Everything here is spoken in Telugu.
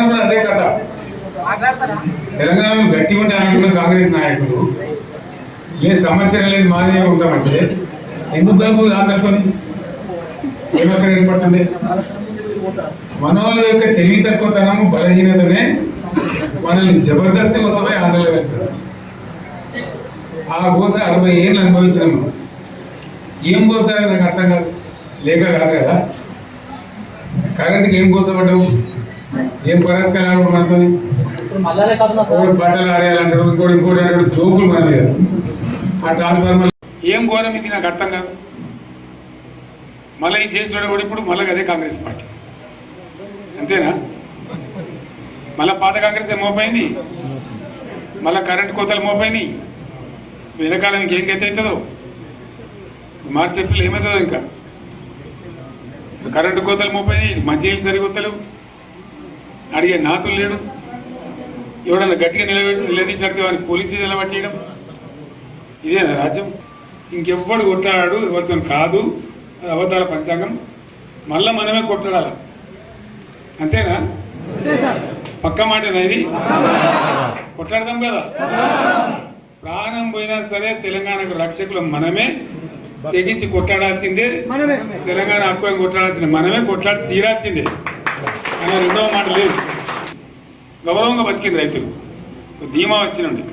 కూడా అదే కథ. తెలంగాణలో గట్టి ఉంటే అనుకున్న కాంగ్రెస్ నాయకులు ఏ సమస్య లేదు మాదే ఉంటామంటే ఎందుకు కలుపు ఆంధ్రతో ఏమక్కడ ఏర్పడుతుంది? మనోళ్ళ యొక్క తెలివి తక్కువతనము బలహీనతనే మనల్ని జబర్దస్తి వచ్చే ఆంధ్రలో వెళ్తారు. ఆ గోస 60 ఏళ్ళు అనుభవించినాము. ఏం గోస నాకు అర్థం కాదు. లేక కాదు కదా, కరెంట్కి ఏం గోసపడ్డావు, ఏం పురస్కారాలు మనతో బట్టలు ఆరేయాలంటాడు, ఇంకోటి అంటాడు, జోకులు మన మీద. ఆ ట్రాన్స్ఫార్మర్ ఏం ఘోరం ఇది నాకు అర్థం కాదు. మళ్ళీ ఇది చేసినాడు కూడా ఇప్పుడు మళ్ళీ అదే కాంగ్రెస్ పార్టీ అంతేనా? మళ్ళీ పాత కాంగ్రెస్ మోపైంది, మళ్ళీ కరెంట్ కోతలు మోపైనాయి. వెనకాలం ఇంకేం గతి అవుతుందో మార్చి ఏప్రిల్ ఏమవుతుందో. ఇంకా కరెంటు కోతలు మోపైనాయి, మంచినీళ్ళు సరికొత్తలేవు, అడిగే నాతులు లేడు. ఎవడన్నా గట్టిగా నిలదీసి వాడిని పోలీసు నిలబట్టేయడం ఇదేనా రాజ్యం? ఇంకెవ్వడు కొట్లాడాడు, ఎవరితో కాదు. అది అవతార పంచాంగం. మళ్ళా మనమే కొట్లాడాలి అంతేనా? పక్క మాటనా ఇది? కొట్లాడదాం కదా. ప్రాణం పోయినా సరే తెలంగాణకు రక్షకులు మనమే, తెగించి కొట్లాడాల్సిందే. తెలంగాణ హక్కులను కొట్లాడాల్సిందే, మనమే కొట్లాడి తీరాల్సిందే. అన్న రెండవ మాట లేదు. గౌరవంగా బతికిన రైతులు ధీమా వచ్చినండి.